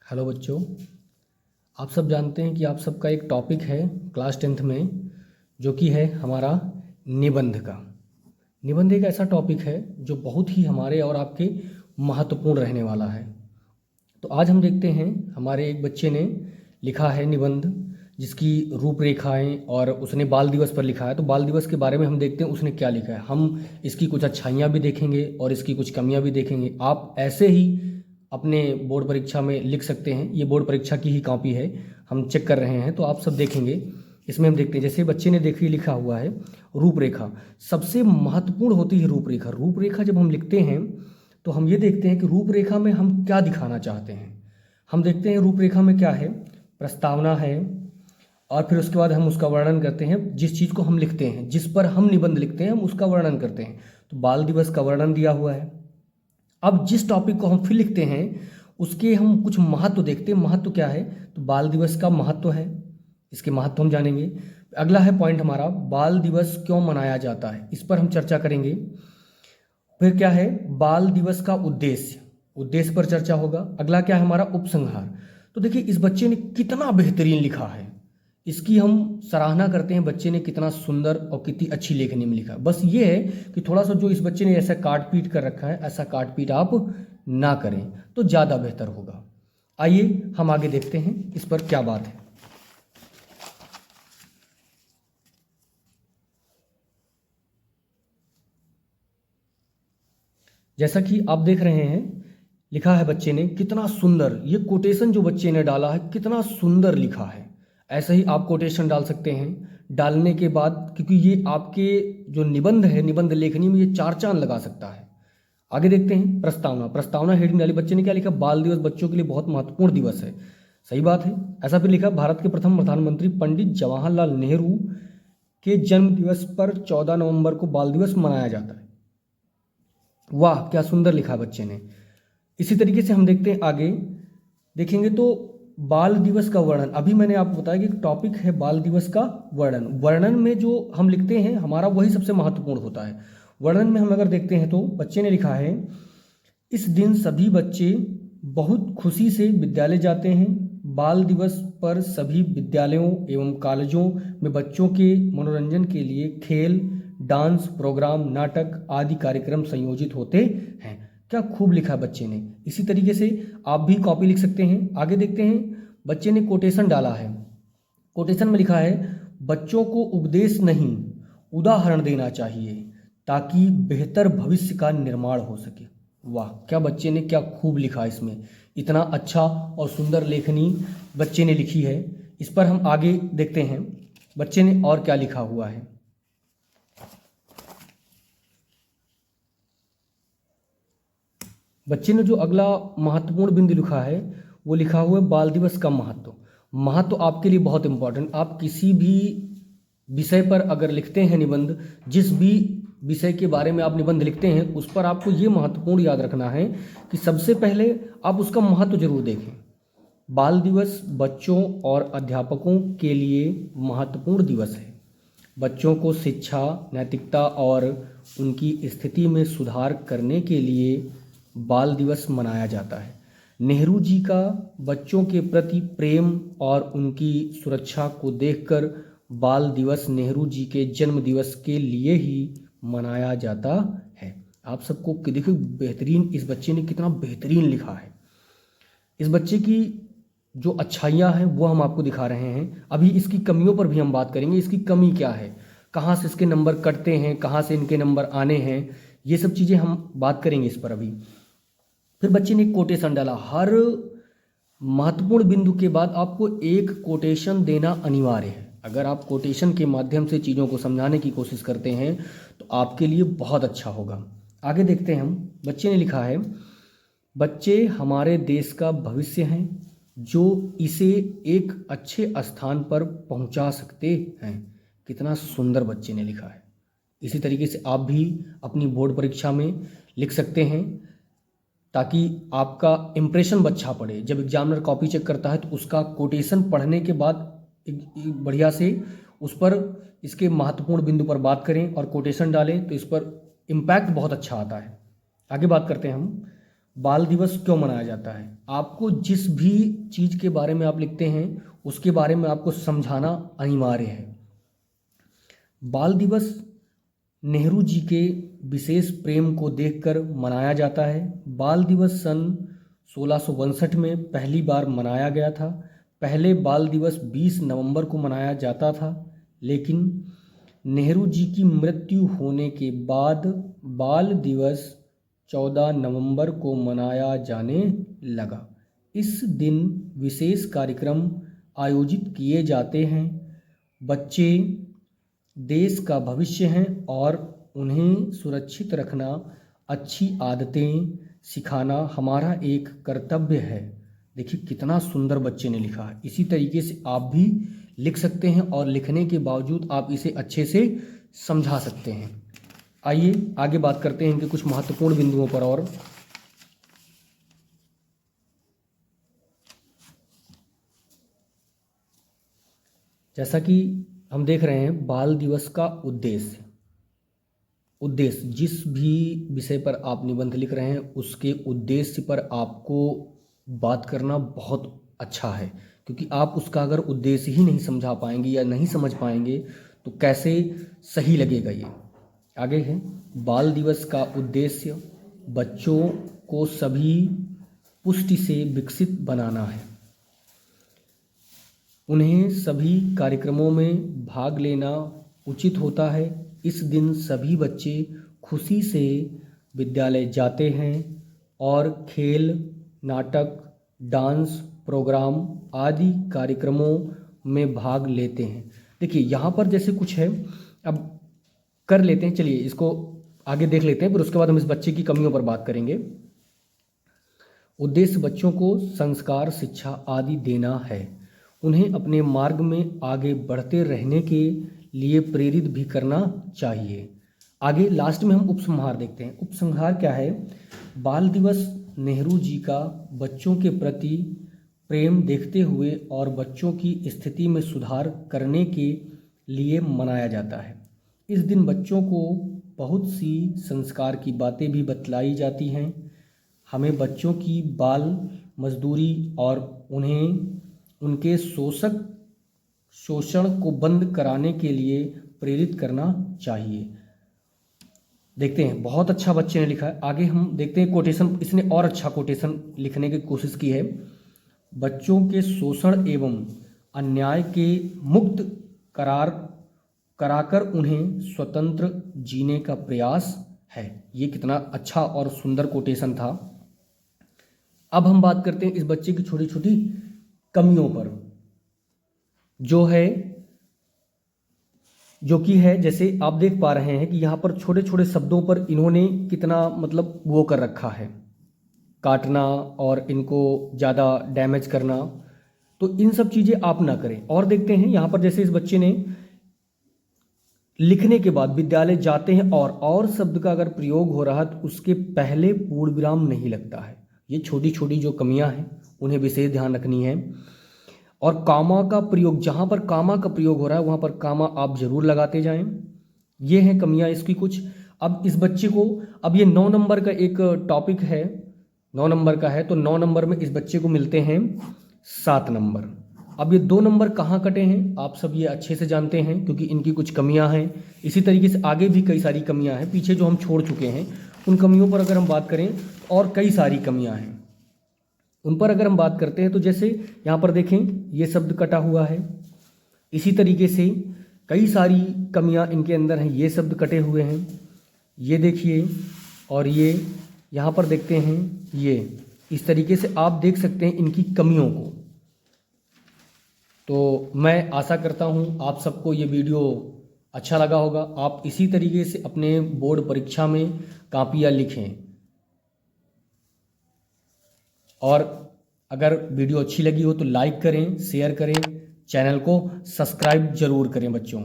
Hello बच्चों। आप सब जानते हैं कि आप सबका एक टॉपिक है क्लास 10th में, जो कि है हमारा निबंध का। निबंध एक ऐसा टॉपिक है जो बहुत ही हमारे और आपके महत्वपूर्ण रहने वाला है। तो आज हम देखते हैं, हमारे एक बच्चे ने लिखा है निबंध, जिसकी रूपरेखाएं, और उसने बाल दिवस पर लिखा है। तो बाल दिवस के बारे में हम देखते हैं उसने क्या लिखा है। हम इसकी कुछ अच्छाइयाँ भी देखेंगे और इसकी कुछ कमियाँ भी देखेंगे। आप ऐसे ही अपने बोर्ड परीक्षा में लिख सकते हैं। ये बोर्ड परीक्षा की ही कॉपी है, हम चेक कर रहे हैं, तो आप सब देखेंगे। इसमें हम देखते हैं, जैसे बच्चे ने देखिए लिखा हुआ है रूपरेखा। सबसे महत्वपूर्ण होती है रूपरेखा। रूपरेखा जब हम लिखते हैं तो हम ये देखते हैं कि रूपरेखा में हम क्या दिखाना चाहते हैं। हम देखते हैं रूपरेखा में क्या है, प्रस्तावना है, और फिर उसके बाद हम उसका वर्णन करते हैं। जिस चीज़ को हम लिखते हैं, जिस पर हम निबंध लिखते हैं, हम उसका वर्णन करते हैं। तो बाल दिवस का वर्णन दिया हुआ है। अब जिस टॉपिक को हम फिर लिखते हैं उसके हम कुछ महत्व देखते हैं। महत्व क्या है, तो बाल दिवस का महत्व है, इसके महत्व हम जानेंगे। अगला है पॉइंट हमारा, बाल दिवस क्यों मनाया जाता है, इस पर हम चर्चा करेंगे। फिर क्या है, बाल दिवस का उद्देश्य, उद्देश्य पर चर्चा होगा। अगला क्या है हमारा, उपसंहार। तो देखिए इस बच्चे ने कितना बेहतरीन लिखा है, इसकी हम सराहना करते हैं। बच्चे ने कितना सुंदर और कितनी अच्छी लेखनी में लिखा। बस ये है कि थोड़ा सा जो इस बच्चे ने ऐसा काट पीट कर रखा है, ऐसा काट पीट आप ना करें तो ज़्यादा बेहतर होगा। आइए हम आगे देखते हैं इस पर क्या बात है। जैसा कि आप देख रहे हैं, लिखा है बच्चे ने कितना सुंदर। ये कोटेशन जो बच्चे ने डाला है कितना सुंदर लिखा है। ऐसे ही आप कोटेशन डाल सकते हैं। डालने के बाद, क्योंकि ये आपके जो निबंध है, निबंध लेखनी में ये चार चांद लगा सकता है। आगे देखते हैं, प्रस्तावना। प्रस्तावना हेडिंग डाली, बच्चे ने क्या लिखा, बाल दिवस बच्चों के लिए बहुत महत्वपूर्ण दिवस है। सही बात है। ऐसा फिर लिखा, भारत के प्रथम प्रधानमंत्री पंडित जवाहरलाल नेहरू के जन्म दिवस पर 14 नवंबर को बाल दिवस मनाया जाता है। वाह क्या सुंदर लिखा बच्चे ने। इसी तरीके से हम देखते हैं आगे, देखेंगे तो बाल दिवस का वर्णन। अभी मैंने आपको बताया कि टॉपिक है बाल दिवस का वर्णन। वर्णन में जो हम लिखते हैं हमारा वही सबसे महत्वपूर्ण होता है। वर्णन में हम अगर देखते हैं तो बच्चे ने लिखा है, इस दिन सभी बच्चे बहुत खुशी से विद्यालय जाते हैं। बाल दिवस पर सभी विद्यालयों एवं कॉलेजों में बच्चों के मनोरंजन के लिए खेल, डांस प्रोग्राम, नाटक आदि कार्यक्रम संयोजित होते हैं। क्या खूब लिखा बच्चे ने। इसी तरीके से आप भी कॉपी लिख सकते हैं। आगे देखते हैं, बच्चे ने कोटेशन डाला है। कोटेशन में लिखा है, बच्चों को उपदेश नहीं उदाहरण देना चाहिए ताकि बेहतर भविष्य का निर्माण हो सके। वाह क्या बच्चे ने क्या खूब लिखा। इसमें इतना अच्छा और सुंदर लेखनी बच्चे ने लिखी है। इस पर हम आगे देखते हैं बच्चे ने और क्या लिखा हुआ है। बच्चे ने जो अगला महत्वपूर्ण बिंदु लिखा है वो लिखा हुआ है बाल दिवस का महत्व। महत्व आपके लिए बहुत इंपॉर्टेंट। आप किसी भी विषय पर अगर लिखते हैं निबंध, जिस भी विषय के बारे में आप निबंध लिखते हैं, उस पर आपको ये महत्वपूर्ण याद रखना है कि सबसे पहले आप उसका महत्व जरूर देखें। बाल दिवस बच्चों और अध्यापकों के लिए महत्वपूर्ण दिवस है। बच्चों को शिक्षा, नैतिकता और उनकी स्थिति में सुधार करने के लिए बाल दिवस मनाया जाता है। नेहरू जी का बच्चों के प्रति प्रेम और उनकी सुरक्षा को देखकर बाल दिवस नेहरू जी के जन्म दिवस के लिए ही मनाया जाता है। आप सबको देखिए बेहतरीन, इस बच्चे ने कितना बेहतरीन लिखा है। इस बच्चे की जो अच्छाइयाँ हैं वो हम आपको दिखा रहे हैं। अभी इसकी कमियों पर भी हम बात करेंगे। इसकी कमी क्या है, कहाँ से इसके नंबर कटते हैं, कहाँ से इनके नंबर आने हैं, ये सब चीज़ें हम बात करेंगे इस पर अभी। फिर बच्चे ने कोटेशन डाला। हर महत्वपूर्ण बिंदु के बाद आपको एक कोटेशन देना अनिवार्य है। अगर आप कोटेशन के माध्यम से चीज़ों को समझाने की कोशिश करते हैं तो आपके लिए बहुत अच्छा होगा। आगे देखते हैं हम, बच्चे ने लिखा है, बच्चे हमारे देश का भविष्य हैं जो इसे एक अच्छे स्थान पर पहुंचा सकते हैं। कितना सुंदर बच्चे ने लिखा है। इसी तरीके से आप भी अपनी बोर्ड परीक्षा में लिख सकते हैं ताकि आपका इम्प्रेशन अच्छा पड़े। जब एग्जामिनर कॉपी चेक करता है तो उसका कोटेशन पढ़ने के बाद एक बढ़िया से उस पर इसके महत्वपूर्ण बिंदु पर बात करें और कोटेशन डालें तो इस पर इम्पैक्ट बहुत अच्छा आता है। आगे बात करते हैं हम, बाल दिवस क्यों मनाया जाता है। आपको जिस भी चीज़ के बारे में आप लिखते हैं उसके बारे में आपको समझाना अनिवार्य है। बाल दिवस नेहरू जी के विशेष प्रेम को देखकर मनाया जाता है। बाल दिवस सन 1662 में पहली बार मनाया गया था। पहले बाल दिवस 20 नवंबर को मनाया जाता था, लेकिन नेहरू जी की मृत्यु होने के बाद बाल दिवस 14 नवंबर को मनाया जाने लगा। इस दिन विशेष कार्यक्रम आयोजित किए जाते हैं। बच्चे देश का भविष्य हैं और उन्हें सुरक्षित रखना, अच्छी आदतें सिखाना हमारा एक कर्तव्य है। देखिए कितना सुंदर बच्चे ने लिखा है। इसी तरीके से आप भी लिख सकते हैं और लिखने के बावजूद आप इसे अच्छे से समझा सकते हैं। आइए आगे बात करते हैं इनके कुछ महत्वपूर्ण बिंदुओं पर। और जैसा कि हम देख रहे हैं, बाल दिवस का उद्देश्य जिस भी विषय पर आप निबंध लिख रहे हैं उसके उद्देश्य पर आपको बात करना बहुत अच्छा है, क्योंकि आप उसका अगर उद्देश्य ही नहीं समझा पाएंगे या नहीं समझ पाएंगे तो कैसे सही लगेगा। ये आगे है, बाल दिवस का उद्देश्य बच्चों को सभी पुष्टि से विकसित बनाना है। उन्हें सभी कार्यक्रमों में भाग लेना उचित होता है। इस दिन सभी बच्चे खुशी से विद्यालय जाते हैं और खेल, नाटक, डांस प्रोग्राम आदि कार्यक्रमों में भाग लेते हैं। देखिए यहाँ पर जैसे कुछ है, अब कर लेते हैं, चलिए इसको आगे देख लेते हैं, फिर उसके बाद हम इस बच्चे की कमियों पर बात करेंगे। उद्देश्य बच्चों को संस्कार, शिक्षा आदि देना है। उन्हें अपने मार्ग में आगे बढ़ते रहने के लिए प्रेरित भी करना चाहिए। आगे लास्ट में हम उपसंहार देखते हैं। उपसंहार क्या है? बाल दिवस नेहरू जी का बच्चों के प्रति प्रेम देखते हुए और बच्चों की स्थिति में सुधार करने के लिए मनाया जाता है। इस दिन बच्चों को बहुत सी संस्कार की बातें भी बतलाई जाती हैं। हमें बच्चों की बाल मजदूरी और उन्हें उनके शोषण को बंद कराने के लिए प्रेरित करना चाहिए। देखते हैं, बहुत अच्छा बच्चे ने लिखा है। आगे हम देखते हैं कोटेशन, इसने और अच्छा कोटेशन लिखने की कोशिश की है। बच्चों के शोषण एवं अन्याय के मुक्त कराकर उन्हें स्वतंत्र जीने का प्रयास है। ये कितना अच्छा और सुंदर कोटेशन था। अब हम बात करते हैं इस बच्चे की छोटी छोटी कमियों पर, जो कि है जैसे आप देख पा रहे हैं कि यहाँ पर छोटे छोटे शब्दों पर इन्होंने कितना मतलब वो कर रखा है, काटना और इनको ज़्यादा डैमेज करना। तो इन सब चीज़ें आप ना करें। और देखते हैं यहाँ पर जैसे इस बच्चे ने लिखने के बाद विद्यालय जाते हैं और शब्द का अगर प्रयोग हो रहा तो उसके पहले पूर्ण विराम नहीं लगता है। ये छोटी छोटी जो कमियां हैं उन्हें विशेष ध्यान रखनी है। और कामा का प्रयोग, जहाँ पर कामा का प्रयोग हो रहा है वहाँ पर कामा आप जरूर लगाते जाएं। ये हैं कमियां इसकी कुछ। अब इस बच्चे को, अब ये 9 नंबर का एक टॉपिक है, 9 नंबर का है, तो 9 नंबर में इस बच्चे को मिलते हैं 7 नंबर। अब ये 2 नंबर कहाँ कटे हैं आप सब ये अच्छे से जानते हैं, क्योंकि इनकी कुछ कमियां हैं। इसी तरीके से आगे भी कई सारी कमियां हैं, पीछे जो हम छोड़ चुके हैं उन कमियों पर अगर हम बात करें और कई सारी कमियां हैं उन पर अगर हम बात करते हैं। तो जैसे यहाँ पर देखें ये शब्द कटा हुआ है, इसी तरीके से कई सारी कमियां इनके अंदर हैं। ये शब्द कटे हुए हैं, ये देखिए, और ये यहाँ पर देखते हैं, ये इस तरीके से आप देख सकते हैं इनकी कमियों को। तो मैं आशा करता हूँ आप सबको ये वीडियो अच्छा लगा होगा। आप इसी तरीके से अपने बोर्ड परीक्षा में कापियाँ लिखें। और अगर वीडियो अच्छी लगी हो तो लाइक करें, शेयर करें, चैनल को सब्सक्राइब जरूर करें बच्चों।